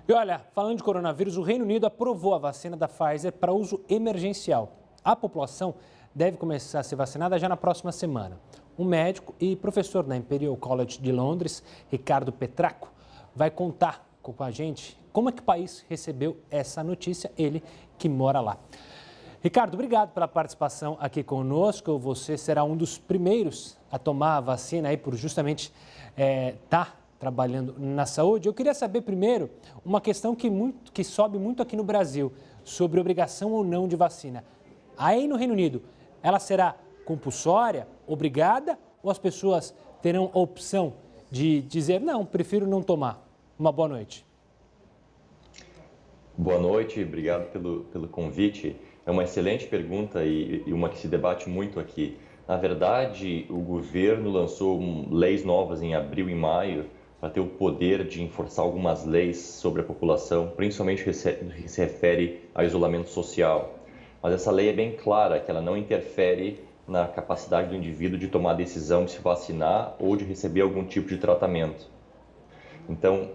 E olha, falando de coronavírus, o Reino Unido aprovou a vacina da Pfizer para uso emergencial. A população deve começar a ser vacinada já na próxima semana. Um médico e professor da Imperial College de Londres, Ricardo Petracco, vai contar com a gente como é que o país recebeu essa notícia, ele que mora lá. Ricardo, obrigado pela participação aqui conosco. Você será um dos primeiros a tomar a vacina aí por justamente estar trabalhando na saúde. Eu queria saber primeiro uma questão que sobe muito aqui no Brasil, sobre obrigação ou não de vacina. Aí no Reino Unido, ela será compulsória, obrigada, ou as pessoas terão a opção de dizer, não, prefiro não tomar? Uma boa noite. Boa noite, obrigado pelo convite. É uma excelente pergunta e uma que se debate muito aqui. Na verdade, o governo lançou leis novas em abril e maio para ter o poder de enforçar algumas leis sobre a população, principalmente no que se refere ao isolamento social. Mas essa lei é bem clara, que ela não interfere na capacidade do indivíduo de tomar a decisão de se vacinar ou de receber algum tipo de tratamento. Então,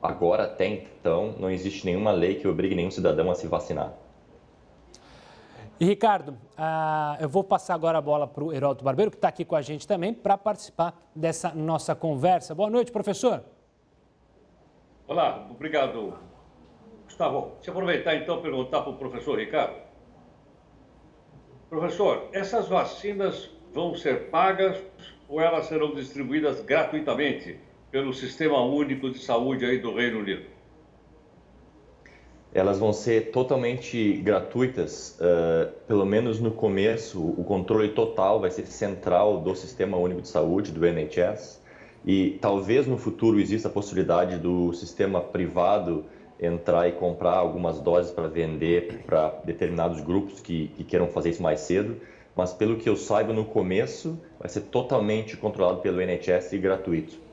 agora, até então, não existe nenhuma lei que obrigue nenhum cidadão a se vacinar. E, Ricardo, eu vou passar agora a bola para o Heródoto Barbeiro, que está aqui com a gente também, para participar dessa nossa conversa. Boa noite, professor. Olá, obrigado, Gustavo. Deixa eu aproveitar então e perguntar para o professor Ricardo. Professor, essas vacinas vão ser pagas ou elas serão distribuídas gratuitamente pelo Sistema Único de Saúde aí do Reino Unido? Elas vão ser totalmente gratuitas, pelo menos no começo. O controle total vai ser central do Sistema Único de Saúde, do NHS, e talvez no futuro exista a possibilidade do sistema privado entrar e comprar algumas doses para vender para determinados grupos que queiram fazer isso mais cedo, mas pelo que eu saiba, no começo vai ser totalmente controlado pelo NHS e gratuito.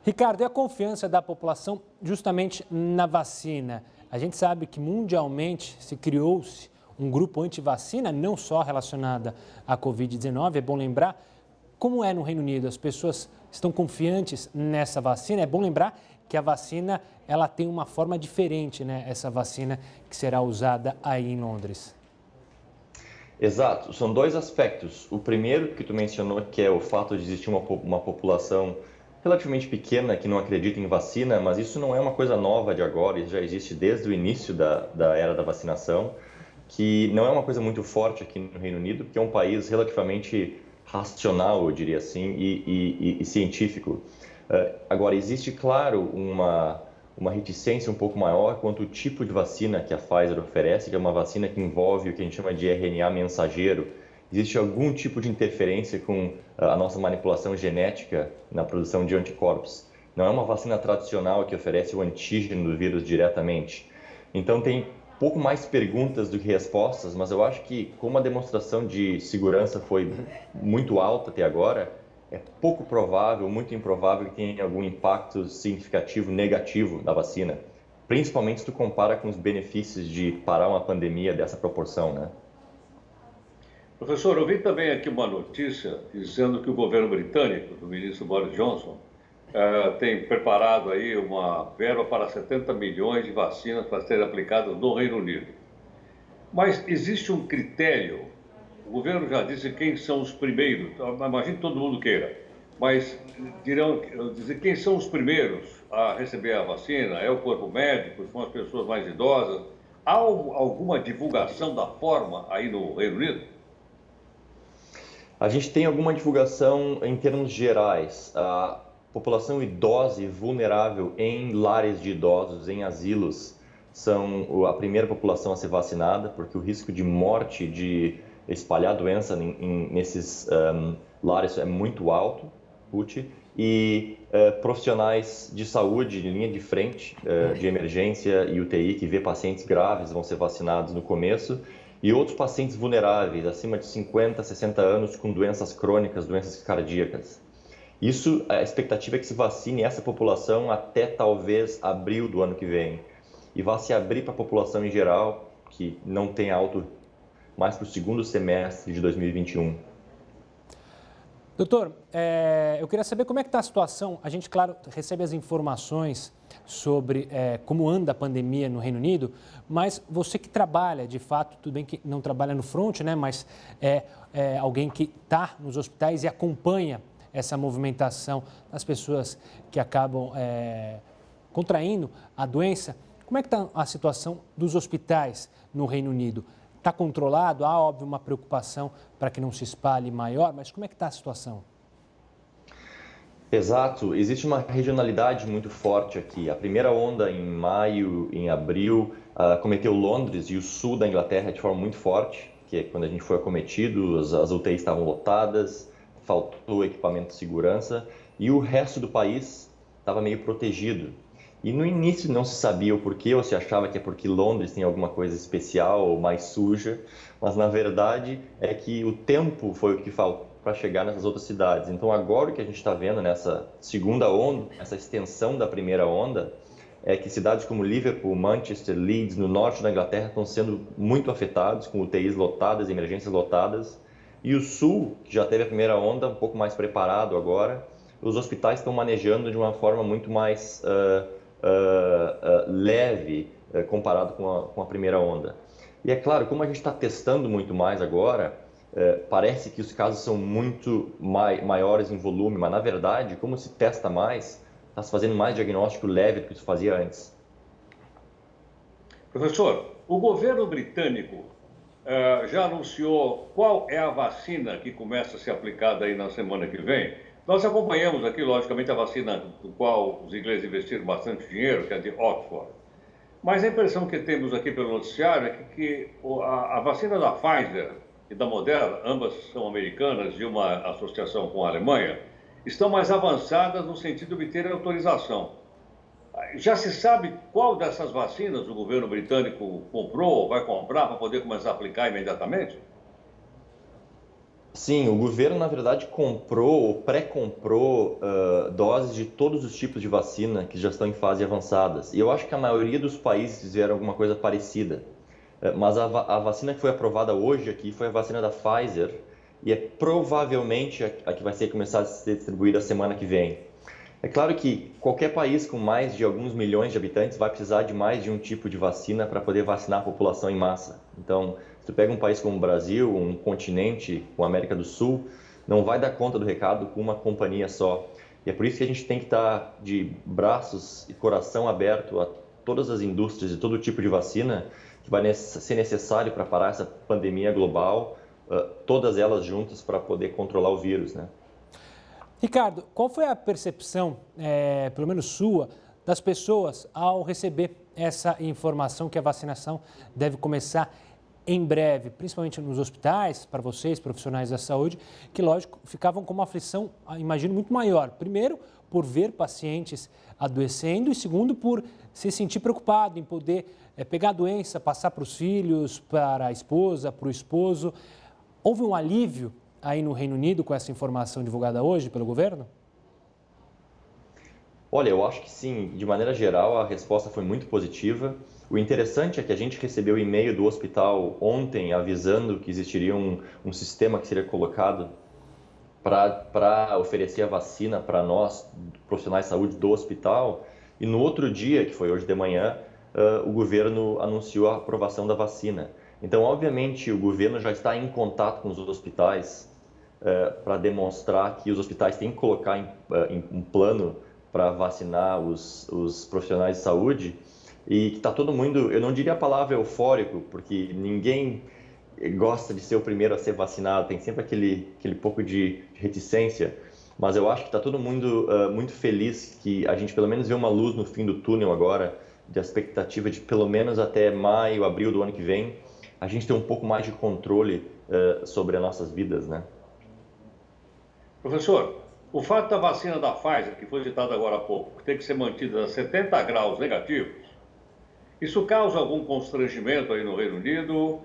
Ricardo, e a confiança da população justamente na vacina? A gente sabe que mundialmente se criou-se um grupo anti-vacina, não só relacionada à Covid-19, é bom lembrar. Como é no Reino Unido? As pessoas estão confiantes nessa vacina? É bom lembrar que a vacina ela tem uma forma diferente, né? Essa vacina que será usada aí em Londres. Exato, são dois aspectos. O primeiro que tu mencionou, que é o fato de existir uma população relativamente pequena que não acredita em vacina, mas isso não é uma coisa nova de agora, isso já existe desde o início da era da vacinação, que não é uma coisa muito forte aqui no Reino Unido, porque é um país relativamente racional, eu diria assim, e científico. Agora, existe, claro, uma reticência um pouco maior quanto ao tipo de vacina que a Pfizer oferece, que é uma vacina que envolve o que a gente chama de RNA mensageiro. Existe algum tipo de interferência com a nossa manipulação genética na produção de anticorpos. Não é uma vacina tradicional que oferece o antígeno do vírus diretamente. Então, tem pouco mais perguntas do que respostas, mas eu acho que como a demonstração de segurança foi muito alta até agora, é pouco provável, muito improvável que tenha algum impacto significativo negativo da vacina, principalmente se tu compara com os benefícios de parar uma pandemia dessa proporção, né? Professor, eu vi também aqui uma notícia dizendo que o governo britânico, do ministro Boris Johnson, tem preparado aí uma verba para 70 milhões de vacinas para serem aplicadas no Reino Unido. Mas existe um critério, o governo já disse quem são os primeiros, imagino que todo mundo queira, mas dizer quem são os primeiros a receber a vacina, é o corpo médico, são as pessoas mais idosas. Há alguma divulgação da forma aí no Reino Unido? A gente tem alguma divulgação em termos gerais. A população idosa e vulnerável em lares de idosos, em asilos, são a primeira população a ser vacinada, porque o risco de morte, de espalhar a doença nesses lares é muito alto, e profissionais de saúde de linha de frente, de emergência e UTI, que vê pacientes graves, vão ser vacinados no começo, e outros pacientes vulneráveis, acima de 50, 60 anos, com doenças crônicas, doenças cardíacas. Isso, a expectativa é que se vacine essa população até talvez abril do ano que vem. E vai se abrir para a população em geral, que não tem mais para o segundo semestre de 2021. Doutor, eu queria saber como é que está a situação. A gente, claro, recebe as informações sobre como anda a pandemia no Reino Unido, mas você que trabalha, de fato, tudo bem que não trabalha no front, né? Mas é alguém que está nos hospitais e acompanha essa movimentação das pessoas que acabam contraindo a doença. Como é que está a situação dos hospitais no Reino Unido? Está controlado? Há, óbvio, uma preocupação para que não se espalhe maior, mas como é que está a situação? Exato, existe uma regionalidade muito forte aqui. A primeira onda em maio, em abril, acometeu Londres e o sul da Inglaterra de forma muito forte, que é quando a gente foi acometido, as UTIs estavam lotadas, faltou equipamento de segurança e o resto do país estava meio protegido. E no início não se sabia o porquê, ou se achava que é porque Londres tem alguma coisa especial ou mais suja, mas na verdade é que o tempo foi o que faltou para chegar nessas outras cidades. Então agora o que a gente está vendo nessa segunda onda, essa extensão da primeira onda, é que cidades como Liverpool, Manchester, Leeds, no norte da Inglaterra, estão sendo muito afetados, com UTIs lotadas, emergências lotadas. E o sul, que já teve a primeira onda, um pouco mais preparado agora, os hospitais estão manejando de uma forma muito mais leve comparado com a primeira onda. E é claro, como a gente está testando muito mais agora, parece que os casos são muito maiores em volume, mas na verdade, como se testa mais, está se fazendo mais diagnóstico leve do que se fazia antes. Professor, o governo britânico já anunciou qual é a vacina que começa a ser aplicada aí na semana que vem? Nós acompanhamos aqui, logicamente, a vacina do qual os ingleses investiram bastante dinheiro, que é a de Oxford. Mas a impressão que temos aqui pelo noticiário é que a vacina da Pfizer e da Moderna, ambas são americanas de uma associação com a Alemanha, estão mais avançadas no sentido de obter autorização. Já se sabe qual dessas vacinas o governo britânico comprou ou vai comprar para poder começar a aplicar imediatamente? Sim, o governo, na verdade, comprou ou pré-comprou doses de todos os tipos de vacina que já estão em fase avançadas. E eu acho que a maioria dos países fizeram alguma coisa parecida. Mas a vacina que foi aprovada hoje aqui foi a vacina da Pfizer e é provavelmente a que vai começar a ser distribuída a semana que vem. É claro que qualquer país com mais de alguns milhões de habitantes vai precisar de mais de um tipo de vacina para poder vacinar a população em massa. Então, se tu pega um país como o Brasil, um continente com a América do Sul, não vai dar conta do recado com uma companhia só. E é por isso que a gente tem que estar de braços e coração aberto a todas as indústrias e todo tipo de vacina que vai ser necessário para parar essa pandemia global, todas elas juntas para poder controlar o vírus, né? Ricardo, qual foi a percepção, pelo menos sua, das pessoas ao receber essa informação que a vacinação deve começar em breve, principalmente nos hospitais, para vocês, profissionais da saúde, que, lógico, ficavam com uma aflição, imagino, muito maior. Primeiro, por ver pacientes adoecendo e, segundo, por se sentir preocupado em poder pegar a doença, passar para os filhos, para a esposa, para o esposo. Houve um alívio aí no Reino Unido com essa informação divulgada hoje pelo governo? Olha, eu acho que sim. De maneira geral, a resposta foi muito positiva. O interessante é que a gente recebeu o e-mail do hospital ontem avisando que existiria um sistema que seria colocado para oferecer a vacina para nós, profissionais de saúde do hospital. E no outro dia, que foi hoje de manhã, o governo anunciou a aprovação da vacina. Então, obviamente, o governo já está em contato com os hospitais para demonstrar que os hospitais têm que colocar em um plano para vacinar os profissionais de saúde e que está todo mundo, eu não diria a palavra eufórico, porque ninguém gosta de ser o primeiro a ser vacinado, tem sempre aquele pouco de reticência, mas eu acho que está todo mundo muito feliz que a gente pelo menos vê uma luz no fim do túnel agora, de expectativa de pelo menos até maio, abril do ano que vem, a gente ter um pouco mais de controle sobre as nossas vidas, né? Professor, o fato da vacina da Pfizer, que foi citada agora há pouco, ter que ser mantida a 70 graus negativos, isso causa algum constrangimento aí no Reino Unido?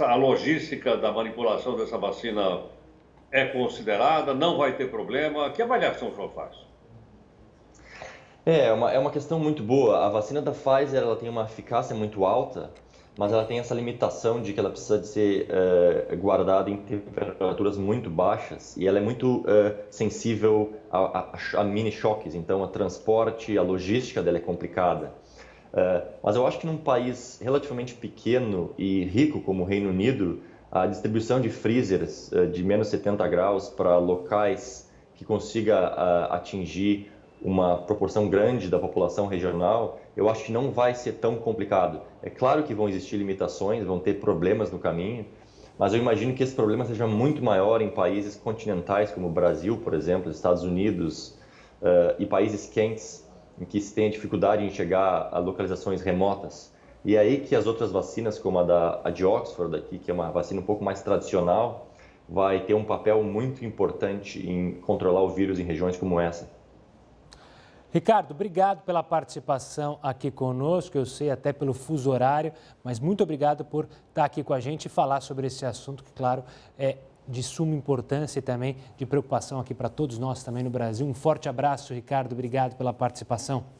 A logística da manipulação dessa vacina é considerada? Não vai ter problema? Que avaliação o senhor faz? É uma questão muito boa. A vacina da Pfizer ela tem uma eficácia muito alta, mas ela tem essa limitação de que ela precisa de ser guardada em temperaturas muito baixas e ela é muito sensível a mini choques, então o transporte, a logística dela é complicada. Mas eu acho que num país relativamente pequeno e rico como o Reino Unido, a distribuição de freezers de menos 70 graus para locais que consiga atingir uma proporção grande da população regional, eu acho que não vai ser tão complicado. É claro que vão existir limitações, vão ter problemas no caminho, mas eu imagino que esse problema seja muito maior em países continentais como o Brasil, por exemplo, Estados Unidos e países quentes, em que se tem dificuldade em chegar a localizações remotas. E é aí que as outras vacinas, como a de Oxford, aqui, que é uma vacina um pouco mais tradicional, vai ter um papel muito importante em controlar o vírus em regiões como essa. Ricardo, obrigado pela participação aqui conosco, eu sei até pelo fuso horário, mas muito obrigado por estar aqui com a gente e falar sobre esse assunto que, claro, é de suma importância e também de preocupação aqui para todos nós também no Brasil. Um forte abraço, Ricardo, obrigado pela participação.